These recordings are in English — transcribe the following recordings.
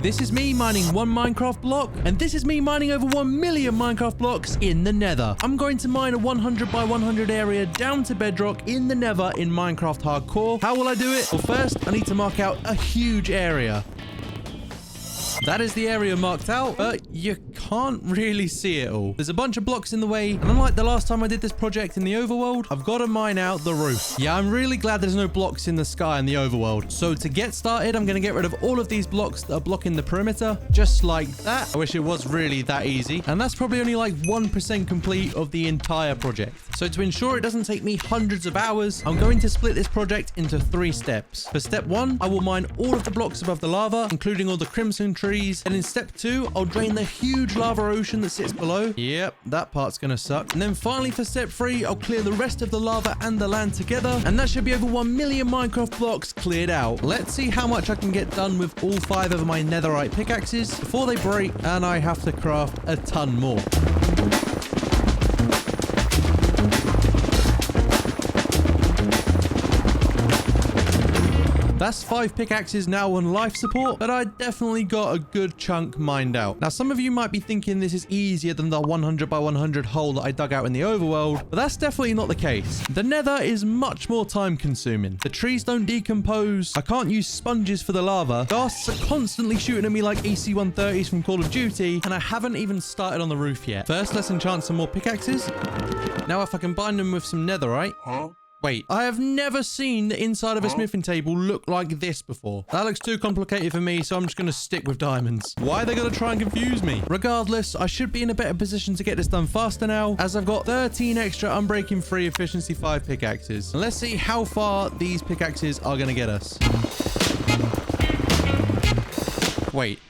This is me mining 1 Minecraft block, and this is me mining over 1 million Minecraft blocks in the Nether. I'm going to mine a 100 by 100 area down to bedrock in the Nether in Minecraft Hardcore. How will I do it? Well, first, I need to mark out a huge area. That is the area marked out, but you can't really see it all. There's a bunch of blocks in the way, and unlike the last time I did this project in the overworld, I've got to mine out the roof. Yeah, I'm really glad there's no blocks in the sky in the overworld. So to get started, I'm going to get rid of all of these blocks that are blocking the perimeter, just like that. I wish it was really that easy, and that's probably only like 1% complete of the entire project. So to ensure it doesn't take me hundreds of hours, I'm going to split this project into 3 steps. For step 1, I will mine all of the blocks above the lava, including all the crimson trees. And in step 2, I'll drain the huge lava ocean that sits below. Yep, that part's gonna suck. And then finally for step 3, I'll clear the rest of the lava and the land together. And that should be over 1 million Minecraft blocks cleared out. Let's see how much I can get done with all 5 of my netherite pickaxes before they break and I have to craft a ton more. That's 5 pickaxes now on life support, but I definitely got a good chunk mined out. Now, some of you might be thinking this is easier than the 100 by 100 hole that I dug out in the overworld, but that's definitely not the case. The Nether is much more time consuming. The trees don't decompose. I can't use sponges for the lava. Ghasts are constantly shooting at me like AC-130s from Call of Duty, and I haven't even started on the roof yet. First, let's enchant some more pickaxes. Now, if I combine them with some netherite... Wait, I have never seen the inside of a smithing table look like this before. That looks too complicated for me, so I'm just going to stick with diamonds. Why are they going to try and confuse me? Regardless, I should be in a better position to get this done faster now, as I've got 13 extra unbreaking free efficiency 5 pickaxes. And let's see how far these pickaxes are going to get us. Wait.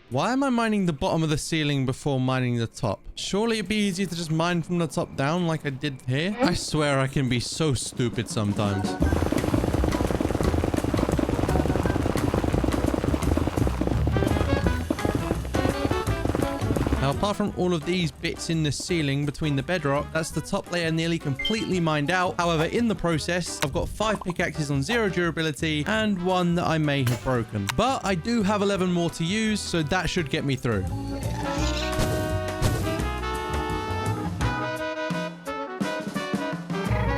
Why am I mining the bottom of the ceiling before mining the top? Surely it'd be easier to just mine from the top down like I did here. I swear I can be so stupid sometimes. Now, apart from all of these bits in the ceiling between the bedrock, that's the top layer nearly completely mined out. However, in the process, I've got 5 pickaxes on 0 durability and 1 that I may have broken. But I do have 11 more to use, so that should get me through.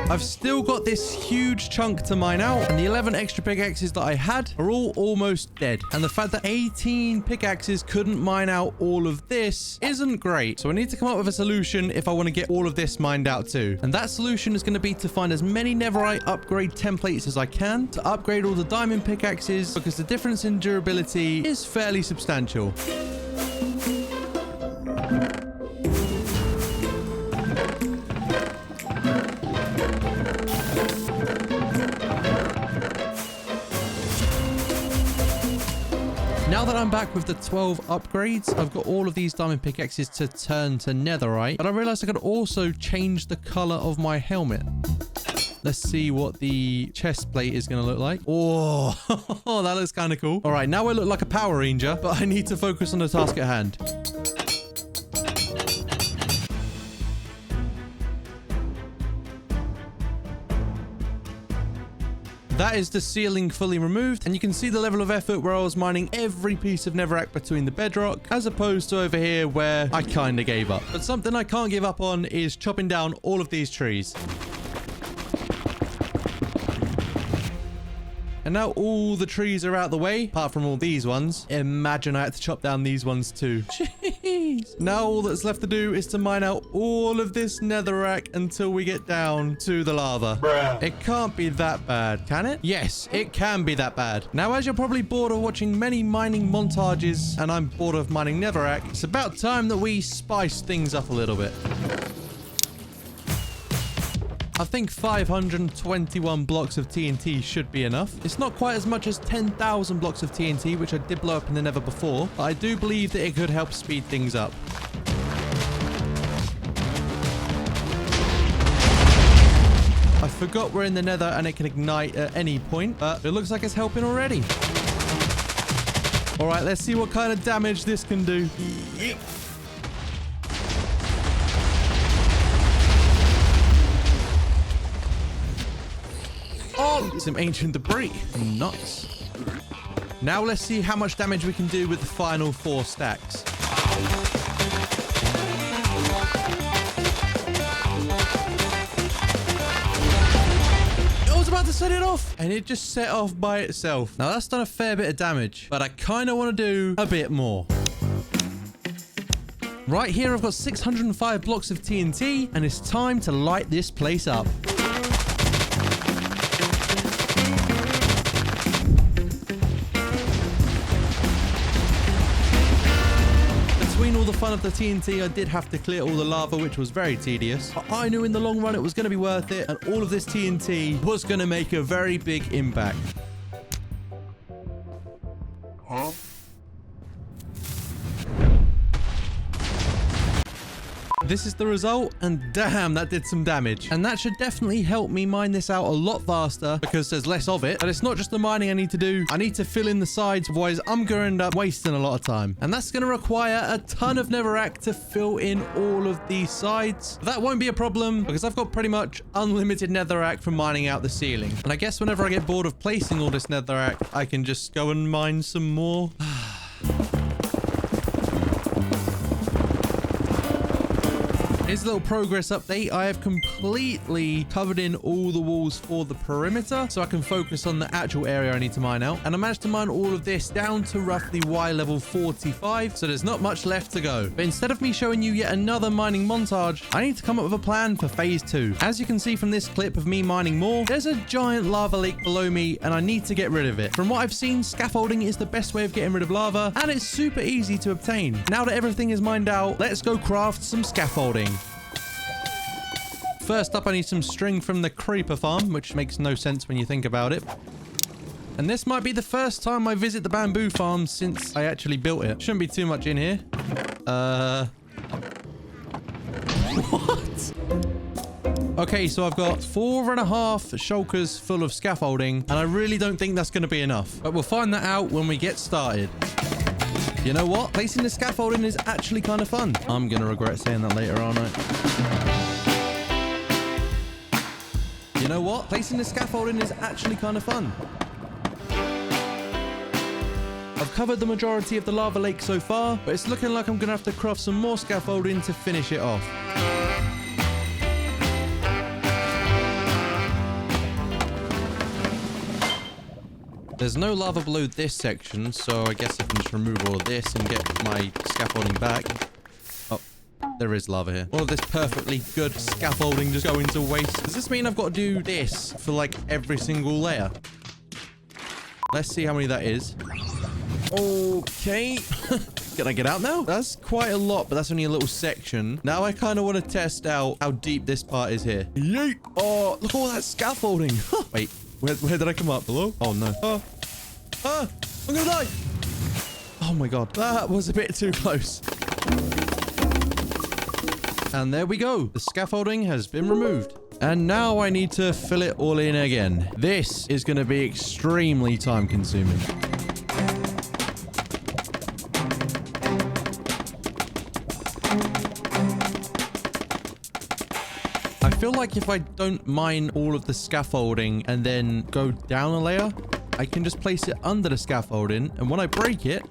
I've still got this huge chunk to mine out, and the 11 extra pickaxes that I had are all almost dead. And the fact that 18 pickaxes couldn't mine out all of this isn't great. So I need to come up with a solution if I want to get all of this mined out too. And that solution is going to be to find as many netherite upgrade templates as I can to upgrade all the diamond pickaxes, because the difference in durability is fairly substantial. Now that I'm back with the 12 upgrades, I've got all of these diamond pickaxes to turn to netherite, but I realized I could also change the color of my helmet. Let's see what the chest plate is going to look like. Oh, that looks kind of cool. All right, now I look like a Power Ranger, but I need to focus on the task at hand. That is the ceiling fully removed, and you can see the level of effort where I was mining every piece of netherrack between the bedrock, as opposed to over here where I kind of gave up. But something I can't give up on is chopping down all of these trees. And now all the trees are out the way, apart from all these ones. Imagine I had to chop down these ones too. Jeez. Now all that's left to do is to mine out all of this netherrack until we get down to the lava. Bruh. It can't be that bad, can it? Yes, it can be that bad. Now, as you're probably bored of watching many mining montages, and I'm bored of mining netherrack, it's about time that we spice things up a little bit. I think 521 blocks of TNT should be enough. It's not quite as much as 10,000 blocks of TNT, which I did blow up in the Nether before, but I do believe that it could help speed things up. I forgot we're in the Nether and it can ignite at any point, but it looks like it's helping already. All right, let's see what kind of damage this can do. Yep. Oh, some ancient debris. Nice. Now let's see how much damage we can do with the final 4 stacks. I was about to set it off and it just set off by itself. Now that's done a fair bit of damage, but I kind of want to do a bit more. Right here, I've got 605 blocks of TNT, and it's time to light this place up. Between all the fun of the TNT, I did have to clear all the lava, which was very tedious. But I knew in the long run it was going to be worth it, and all of this TNT was going to make a very big impact. Huh? This is the result, and damn, that did some damage. And that should definitely help me mine this out a lot faster because there's less of it. But it's not just the mining I need to do. I need to fill in the sides, otherwise I'm going to end up wasting a lot of time. And that's going to require a ton of netherrack to fill in all of these sides. But that won't be a problem because I've got pretty much unlimited netherrack for mining out the ceiling. And I guess whenever I get bored of placing all this netherrack, I can just go and mine some more. Here's a little progress update. I have completely covered in all the walls for the perimeter so I can focus on the actual area I need to mine out. And I managed to mine all of this down to roughly Y level 45, so there's not much left to go. But instead of me showing you yet another mining montage, I need to come up with a plan for phase 2. As you can see from this clip of me mining more, there's a giant lava lake below me and I need to get rid of it. From what I've seen, scaffolding is the best way of getting rid of lava and it's super easy to obtain. Now that everything is mined out, let's go craft some scaffolding. First up, I need some string from the creeper farm, which makes no sense when you think about it. And this might be the first time I visit the bamboo farm since I actually built it. Shouldn't be too much in here. What? Okay, so I've got 4.5 shulkers full of scaffolding, and I really don't think that's going to be enough. But we'll find that out when we get started. You know what? Placing the scaffolding is actually kind of fun. I'm going to regret saying that later, aren't I? You know what? Placing the scaffolding is actually kind of fun. I've covered the majority of the lava lake so far, but it's looking like I'm going to have to craft some more scaffolding to finish it off. There's no lava below this section, so I guess I can just remove all of this and get my scaffolding back. Oh. There is lava here. All of this perfectly good scaffolding just going to waste. Does this mean I've got to do this for like every single layer? Let's see how many that is. Okay. Can I get out now? That's quite a lot, but that's only a little section. Now I kind of want to test out how deep this part is here. Yeet. Oh, look at all that scaffolding. Wait, where did I come up? Hello? Oh, no. I'm gonna die. Oh my God. That was a bit too close. And there we go. The scaffolding has been removed. And now I need to fill it all in again. This is going to be extremely time consuming. I feel like if I don't mine all of the scaffolding and then go down a layer, I can just place it under the scaffolding. And when I break it,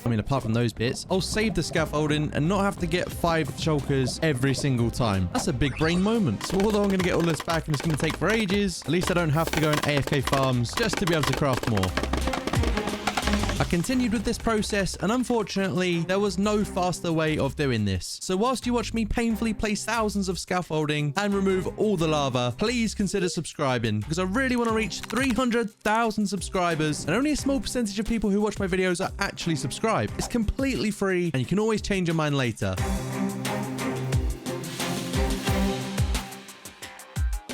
I mean, apart from those bits, I'll save the scaffolding and not have to get 5 shulkers every single time. That's a big brain moment. So although I'm going to get all this back and it's going to take for ages, at least I don't have to go in AFK farms just to be able to craft more. I continued with this process, and unfortunately, there was no faster way of doing this. So whilst you watch me painfully place thousands of scaffolding and remove all the lava, please consider subscribing, because I really want to reach 300,000 subscribers, and only a small percentage of people who watch my videos are actually subscribed. It's completely free, and you can always change your mind later.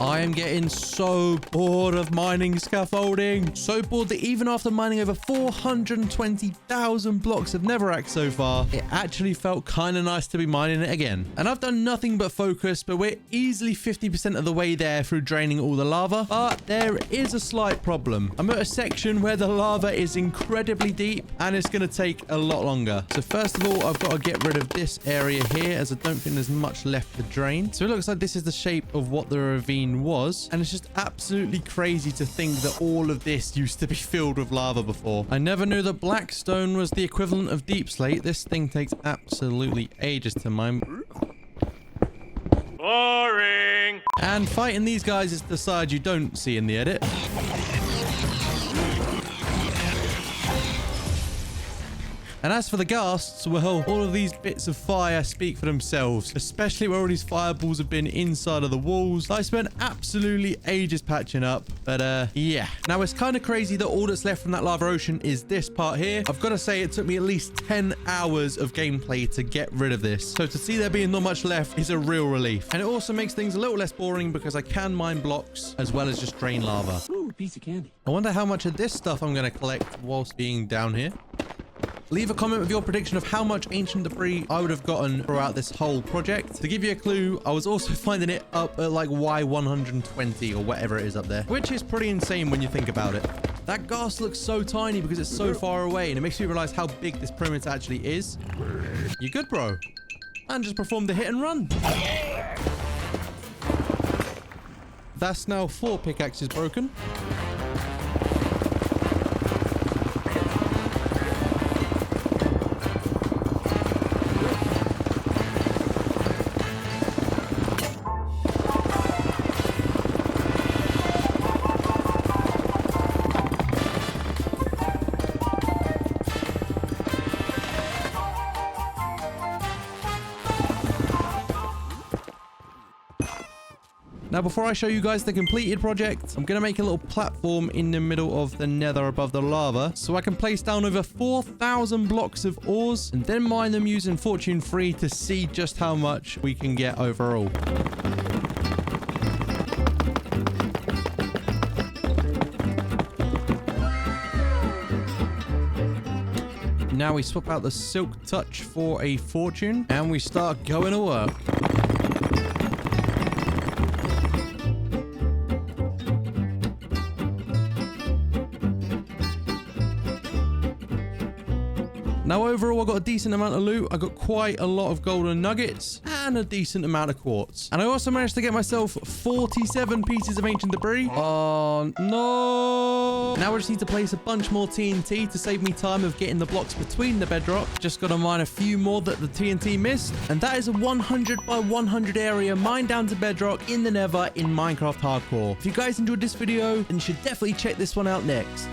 I am getting so bored of mining scaffolding. So bored that even after mining over 420,000 blocks of netherrack so far, it actually felt kind of nice to be mining it again. And I've done nothing but focus, but we're easily 50% of the way there through draining all the lava. But there is a slight problem. I'm at a section where the lava is incredibly deep and it's going to take a lot longer. So first of all, I've got to get rid of this area here as I don't think there's much left to drain. So it looks like this is the shape of what the ravine mine was. And it's just absolutely crazy to think that all of this used to be filled with lava before. I never knew that blackstone was the equivalent of deep slate. This thing takes absolutely ages to mine. Boring. And fighting these guys is the side you don't see in the edit. And as for the ghasts, well, all of these bits of fire speak for themselves, especially where all these fireballs have been inside of the walls. I spent absolutely ages patching up, but yeah. Now, it's kind of crazy that all that's left from that lava ocean is this part here. I've got to say, it took me at least 10 hours of gameplay to get rid of this. So to see there being not much left is a real relief. And it also makes things a little less boring because I can mine blocks as well as just drain lava. Ooh, piece of candy. I wonder how much of this stuff I'm going to collect whilst being down here. Leave a comment with your prediction of how much ancient debris I would have gotten throughout this whole project. To give you a clue, I was also finding it up at like Y120 or whatever it is up there, which is pretty insane when you think about it. That ghast looks so tiny because it's so far away, and it makes me realize how big this perimeter actually is. You good, bro? And just performed the hit and run. That's now 4 pickaxes broken. Now, before I show you guys the completed project, I'm going to make a little platform in the middle of the nether above the lava so I can place down over 4,000 blocks of ores and then mine them using fortune free to see just how much we can get overall. Now we swap out the silk touch for a fortune and we start going to work. Now, overall, I got a decent amount of loot. I got quite a lot of golden nuggets and a decent amount of quartz. And I also managed to get myself 47 pieces of ancient debris. Oh, no. Now I just need to place a bunch more TNT to save me time of getting the blocks between the bedrock. Just got to mine a few more that the TNT missed. And that is a 100 by 100 area mined down to bedrock in the Nether in Minecraft Hardcore. If you guys enjoyed this video, then you should definitely check this one out next.